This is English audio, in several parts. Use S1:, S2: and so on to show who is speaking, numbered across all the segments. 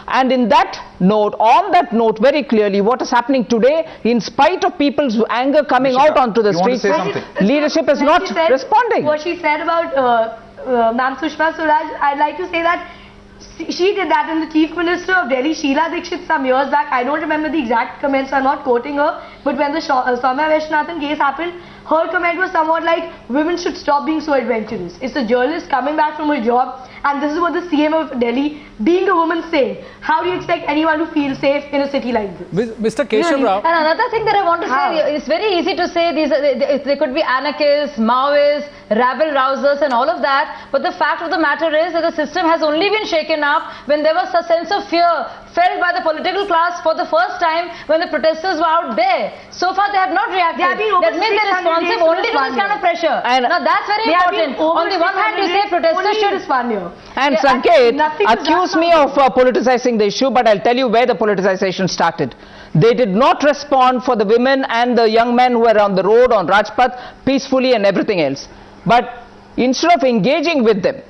S1: And in that note, on that note, very clearly, what is happening today, in spite of people's anger coming out onto the streets, leadership is not responding.
S2: What she said about Ma'am Sushma Swaraj, I'd like to say that she did that in the Chief Minister of Delhi, Sheila Dikshit, some years back. I don't remember the exact comments, I'm not quoting her, but when the Soumya Vaishwanathan case happened, her comment was somewhat like, women should stop being so adventurous. It's a journalist coming back from her job, and this is what the CM of Delhi, being a woman, saying. How do you expect anyone to feel safe in a city like this?
S3: Mr. Keshav Rao.
S4: And another thing that I want to say, it's very easy to say they could be anarchists, Maoists, rabble-rousers and all of that, but the fact of the matter is that the system has only been shaken up when there was a sense of fear felt by the political class for the first time when the protesters were out there. So far they have not reacted. That means they're responsive only to this kind of pressure. And now that's very important. On the one hand you say protesters should respond.
S1: And Sanket accused me of politicizing the issue, but I'll tell you where the politicization started. They did not respond for the women and the young men who were on the road, on Rajpath, peacefully and everything else. But instead of engaging with them,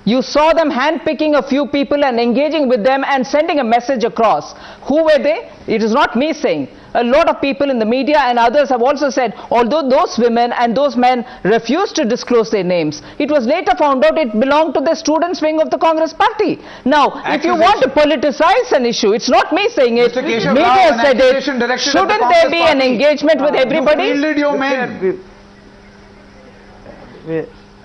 S1: you saw them hand-picking a few people and engaging with them and sending a message across. Who were they? It is not me saying. A lot of people in the media and others have also said, although those women and those men refused to disclose their names, it was later found out it belonged to the students' wing of the Congress party. Now, if you want to politicize an issue, it's not me saying it, media said it, shouldn't there be an engagement with everybody?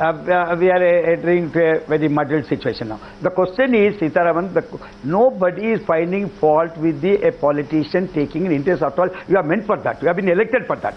S5: We are entering to a very muddled situation now. The question is, Sitaraman, nobody is finding fault with a politician taking an interest. After all, you are meant for that. You have been elected for that.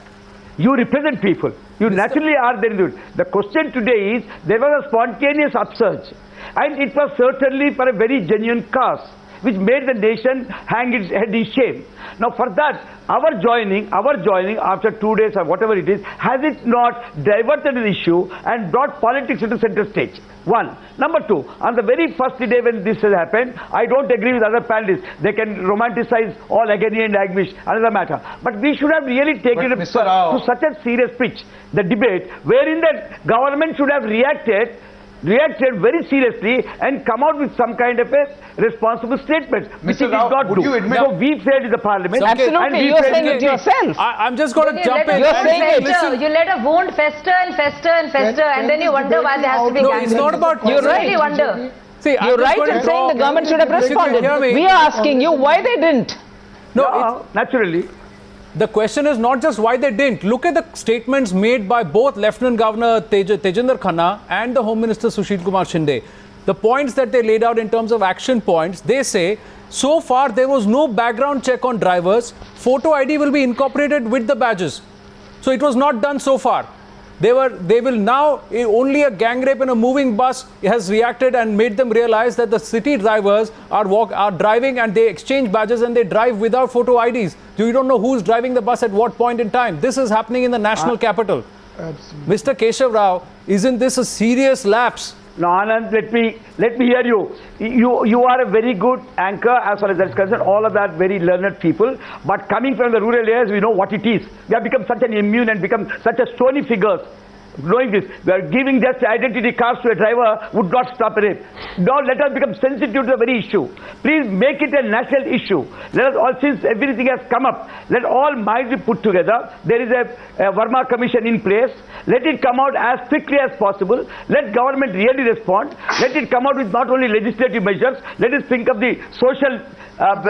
S5: You represent people. You naturally are there. The question today is, there was a spontaneous upsurge. And it was certainly for a very genuine cause, which made the nation hang its head in shame. Now for that, our joining after 2 days or whatever it is, has it not diverted the issue and brought politics into center stage? One. Number two, on the very first day when this has happened, I don't agree with other panelists. They can romanticize all agony and anguish, another matter. But we should have really taken it to such a serious pitch, the debate, wherein the government should have reacted very seriously and come out with some kind of a responsible statement, which it did not do. So we failed in the parliament.
S1: Absolutely, you're saying it yourself.
S3: I'm just going to jump in.
S1: You're saying it.
S4: You let a wound fester and fester and fester, and then you wonder why there has to be
S3: No, it's not about...
S1: You're right.
S4: You wonder.
S1: See, you're right in saying the government should have responded. We are asking you why they didn't.
S5: No, naturally.
S3: The question is not just why they didn't. Look at the statements made by both Lieutenant Governor Tejinder Khanna and the Home Minister Sushil Kumar Shinde. The points that they laid out in terms of action points, they say, so far there was no background check on drivers. Photo ID will be incorporated with the badges. So it was not done so far. They will now, only a gang rape in a moving bus has reacted and made them realize that the city drivers are driving and they exchange badges and they drive without photo IDs. You don't know who's driving the bus at what point in time. This is happening in the national capital. Absolutely. Mr. Keshav Rao, isn't this a serious lapse?
S5: No, Anand, let me hear you. You are a very good anchor as far as that is concerned. All of that very learned people. But coming from the rural areas, we know what it is. We have become such an immune and become such a stony figures. Knowing this, we are giving just identity cards to a driver would not stop a rape. Now let us become sensitive to the very issue. Please make it a national issue. Let us all, since everything has come up, let all minds be put together. There is a Verma commission in place. Let it come out as quickly as possible. Let government really respond. Let it come out with not only legislative measures. Let us think of the social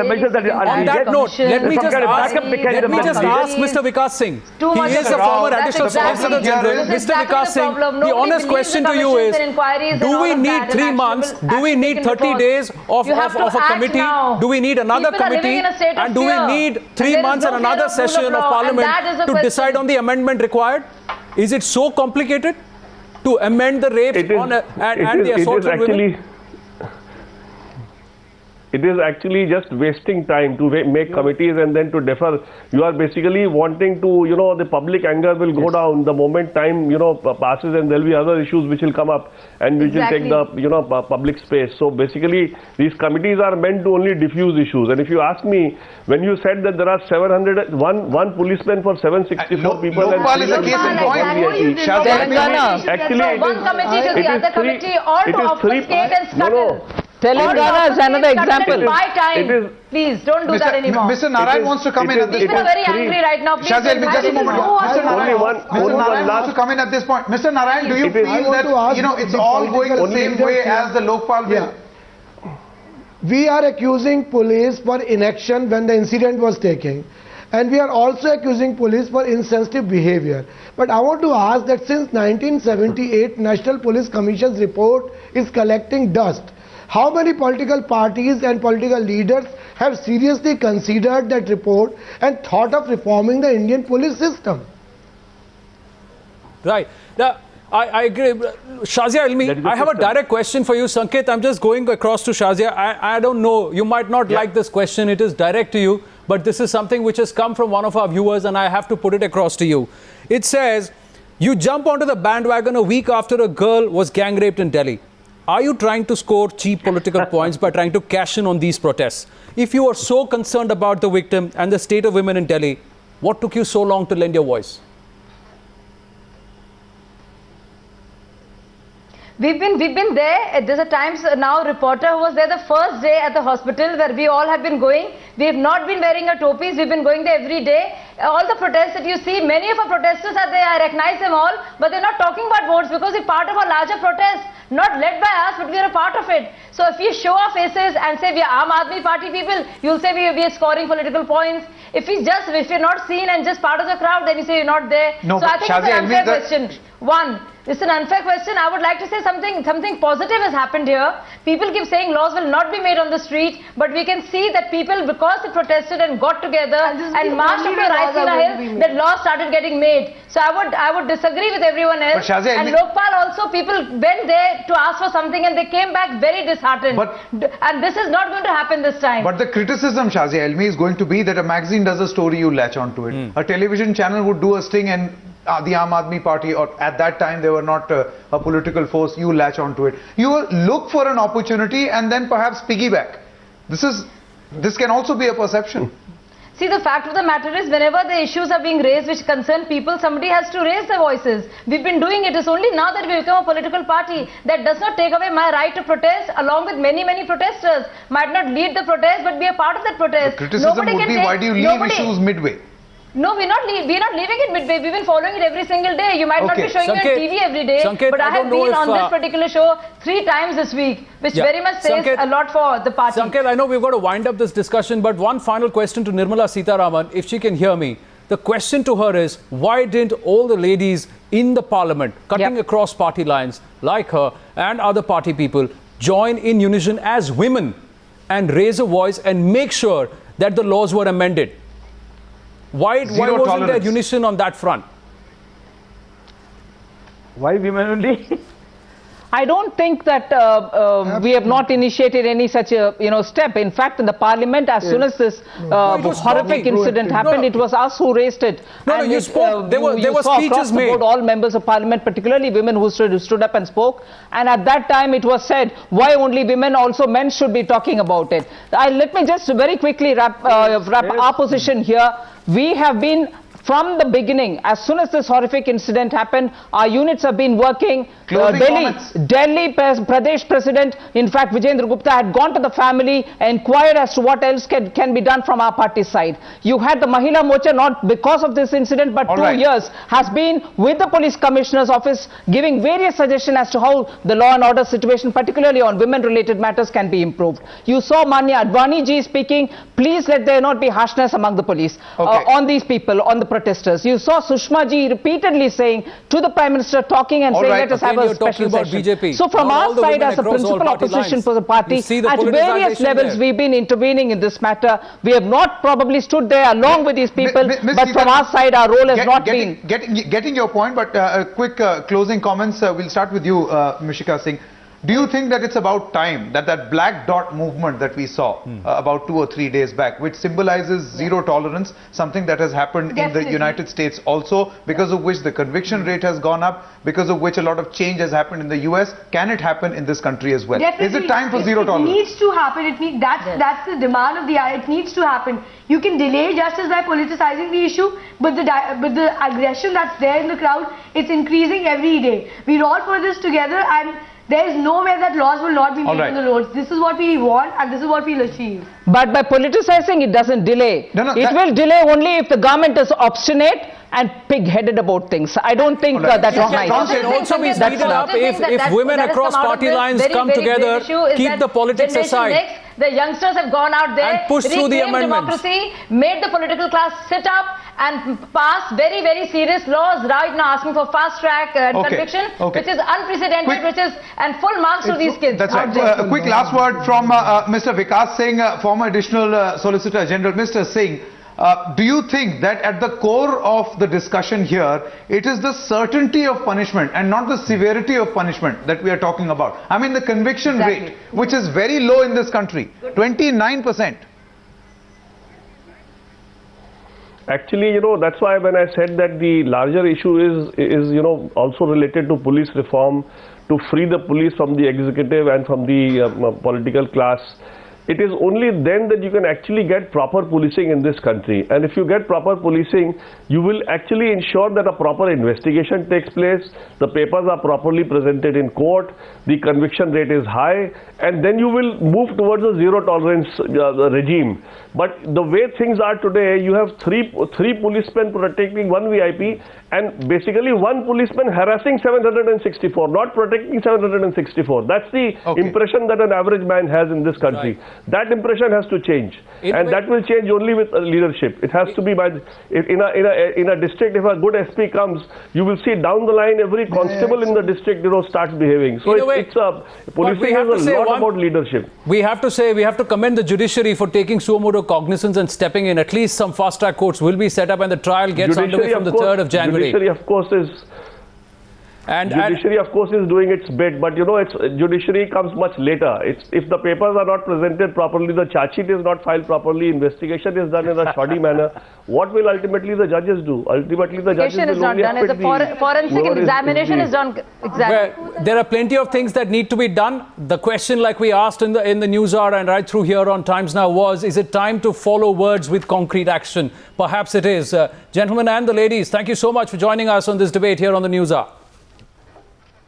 S5: measures that are
S3: on that note, let me just ask Mr. Vikas Singh. He is a former additional solicitor general. Mr. Vikas Singh, the honest question to you is, do we need 3 months? Do we need 30 days of a committee? Do we need another committee? And do we need 3 months and another session of parliament to decide on the amendment required? Is it so complicated to amend the rape and the assault on women?
S6: It is actually just wasting time to make committees and then to defer. You are basically wanting to, the public anger will go down the moment time, passes, and there will be other issues which will come up and which will take the, public space. So basically, these committees are meant to only diffuse issues. And if you ask me, when you said that there are 1 policeman for 764 people,
S7: Lokpal is a case in point.
S6: Actually,
S4: one committee to the other committee, all to obfuscate and scuttle.
S1: Telangana is another example.
S4: My time.
S6: It is-
S4: Please, don't do that anymore.
S7: Mr. Narayan
S6: is-
S7: wants to come
S6: it
S7: in
S6: is-
S7: at this
S4: People are
S7: point.
S4: very angry right now. Please
S7: Shazia,
S4: don't
S7: just a
S4: have
S7: moment.
S4: this.
S7: Mr.
S6: Only
S7: Narayan,
S6: one
S7: Mr. Narayan wants
S6: last-
S7: to come in at this point. Mr. Narayan, do you
S6: It is-
S7: feel that, it's all going the same way as the Lokpal bill?
S8: We are accusing police for inaction when the incident was taken, and we are also accusing police for insensitive behavior. But I want to ask that since 1978 National Police Commission's report is collecting dust, how many political parties and political leaders have seriously considered that report and thought of reforming the Indian police system?
S3: Right. Now, I agree. Shazia Ilmi,
S6: That is the
S3: I have a
S6: system.
S3: direct question for you. Sanket, I'm just going across to Shazia. I don't know. You might not like this question. It is direct to you. But this is something which has come from one of our viewers, and I have to put it across to you. It says, you jump onto the bandwagon a week after a girl was gang raped in Delhi. Are you trying to score cheap political points by trying to cash in on these protests? If you are so concerned about the victim and the state of women in Delhi, what took you so long to lend your voice?
S4: We've been there. There's a Times Now reporter who was there the first day at the hospital where we all have been going. We have not been wearing our topis. We've been going there every day. All the protests that you see, many of our protesters are there. I recognize them all, but they're not talking about votes because we're part of a larger protest, not led by us, but we are a part of it. So if you show our faces and say we are Aam Aadmi Party people, you'll say we are scoring political points. If you're not seen and just part of the crowd, then you say you're not there.
S7: No,
S4: so
S7: but
S4: I think
S7: Shazia,
S4: it's an unfair
S7: admit that-
S4: question. One, it's an unfair question. I would like to say something positive has happened here. People keep saying laws will not be made on the street, but we can see that people, because they protested and got together
S2: this is
S4: and
S2: the
S4: marched
S2: only
S4: up to
S2: way laws are
S4: Raisina
S2: going to be
S4: Hill,
S2: made.
S4: that laws started getting made. So I would disagree with everyone else.
S7: But Shazia,
S4: and
S7: admit-
S4: Lokpal also, people went there to ask for something and they came back very disheartened. And this is not going to happen this time.
S7: But the criticism, Shazia Elmi, is going to be that a magazine does a story, you latch onto it. A television channel would do a sting and the Aam Aadmi Party, or at that time they were not a political force, you latch onto it. You look for an opportunity and then perhaps piggyback. This can also be a perception.
S4: See, the fact of the matter is, whenever the issues are being raised which concern people, somebody has to raise their voices. We've been doing it. It's only now that we become a political party. That does not take away my right to protest, along with many protesters. Might not lead the protest, but be a part of that protest.
S7: The criticism
S4: Nobody
S7: would
S4: can
S7: be,
S4: take-
S7: why do you leave
S4: nobody-
S7: issues midway?
S4: No, we're not leaving it midway. We've been following it every single day. You might not
S7: Okay.
S4: be showing
S3: Sanket,
S4: it on TV every day,
S3: Sanket,
S4: but
S3: I
S4: I have
S3: don't know
S4: been
S3: if,
S4: on this particular show 3 times this week, which
S3: Yeah.
S4: very much says
S3: Sanket-
S4: a lot for the party.
S3: Sanket, I know we've got to wind up this discussion, but one final question to Nirmala Sitharaman, if she can hear me. The question to her is, why didn't all the ladies in the parliament, cutting across party lines, like her and other party people, join in unison as women and raise a voice and make sure that the laws were amended? Why
S7: Zero
S3: wasn't there
S7: tolerance.
S3: unison on that front?
S5: Why women only?
S1: I don't think that we have not initiated any such a step. In fact, in the parliament, as soon as this
S3: it was
S1: horrific
S3: talking.
S1: incident
S3: No,
S1: happened,
S3: no.
S1: it was us who raised it.
S3: No,
S1: And
S3: you
S1: it,
S3: spoke. There were
S1: saw
S3: speeches
S1: across the
S3: made.
S1: board, all members of parliament, particularly women who stood up and spoke. And at that time, it was said, why only women? Also, men should be talking about it. Let me just very quickly wrap our position here. We have been, from the beginning, as soon as this horrific incident happened, our units have been working.
S7: Closing comments.
S1: Delhi Pradesh President, in fact, Vijayendra Gupta had gone to the family, inquired as to what else can be done from our party side. You had the Mahila Morcha, not because of this incident, but
S7: All
S1: 2
S7: right.
S1: years, has been with the Police Commissioner's office, giving various suggestions as to how the law and order situation, particularly on women-related matters, can be improved. You saw Manya Advani ji speaking, please let there not be harshness among the police on these people, on the protesters. You saw Sushma ji repeatedly saying to the Prime Minister, talking and
S7: All
S1: saying,
S7: right,
S1: let us
S3: again,
S1: have a
S3: you're talking
S1: special
S3: about
S1: session.
S3: BJP.
S1: So from
S3: Not all
S1: our
S3: the
S1: side,
S3: women
S1: as a
S3: across all
S1: principal
S3: party
S1: opposition
S3: lines.
S1: for the party,
S3: You see the
S1: at various
S3: politicization
S1: levels,
S3: there.
S1: we've been intervening in this matter. We have not probably stood there along with these people,
S7: Miss
S1: but from
S7: Sita,
S1: our side, our role has not been.
S7: Getting your point, but a quick closing comments. We'll start with you, Mishika Singh. Do you think that it's about time that black dot movement that we saw about 2 or 3 days back, which symbolizes zero tolerance, something that has happened in the
S2: Definitely.
S7: United States also, because of which the conviction rate has gone up, because of which a lot of change has happened in the US, can it happen in this country as well?
S2: Definitely.
S7: Is it time for zero
S2: It
S7: tolerance?
S2: needs to happen. That's the demand of the hour. It needs to happen. You can delay justice by politicizing the issue, but the aggression that's there in the crowd, it's increasing every day. We're all for this together, and there is no way that laws will not be
S7: All
S2: made
S7: right.
S2: on the roads. This is what we want and this is what we'll achieve.
S1: But by politicizing, it doesn't delay.
S7: No, no,
S1: it
S7: that-
S1: will delay only if the government is obstinate and pig-headed about things. I don't think
S7: All right.
S1: that's
S7: Yes,
S1: nice.
S7: yes,
S3: Can also be
S4: That's
S3: speeded up
S4: another thing
S3: if women
S4: that has
S3: across
S4: come out of
S3: party
S4: this
S3: lines
S4: very,
S3: come
S4: very
S3: together,
S4: big issue is
S3: keep
S4: that
S3: the politics
S4: Generation
S3: aside.
S4: Next, the youngsters have gone out there,
S3: And push through the
S4: reclaimed
S3: amendments.
S4: democracy, made the political class sit up and pass very, very serious laws right now, asking for fast track conviction,
S7: okay.
S4: which is unprecedented,
S7: Quick-
S4: which is, and full marks to these kids.
S7: That's
S4: out
S7: right.
S4: there.
S7: A quick last word from Mr. Vikas Singh, former additional Solicitor General. Mr. Singh, do you think that at the core of the discussion here, it is the certainty of punishment and not the severity of punishment that we are talking about? I mean, the conviction rate, which is very low in this country, 29%.
S6: Actually, that's why when I said that the larger issue is also related to police reform, to free the police from the executive and from the political class. It is only then that you can actually get proper policing in this country. And if you get proper policing, you will actually ensure that a proper investigation takes place, the papers are properly presented in court, the conviction rate is high, and then you will move towards a zero tolerance regime. But the way things are today, you have three policemen protecting one VIP and basically one policeman harassing 764, not protecting 764. That's the impression that an average man has in this country.
S3: Right.
S6: That impression has to change, and that will change only with leadership. It has to be by in a district. If a good SP comes, you will see down the line every constable in the district starts behaving. So policing is a lot about leadership.
S3: We have to commend the judiciary for taking suo motu cognizance and stepping in. At least some fast track courts will be set up and the trial gets underway from the 3rd of January.
S6: Judiciary, of course, is doing its bit, but judiciary comes much later. If the papers are not presented properly, the charge sheet is not filed properly, investigation is done in a shoddy manner, what will ultimately the judges do? Ultimately, the judges
S4: Investigation is
S6: will
S4: not
S6: only
S4: done. It's a forensic examination is done. Exactly.
S3: Well, there are plenty of things that need to be done. The question, like we asked in the news hour and right through here on Times Now, was: is it time to follow words with concrete action? Perhaps it is. Gentlemen and the ladies, thank you so much for joining us on this debate here on the News Hour.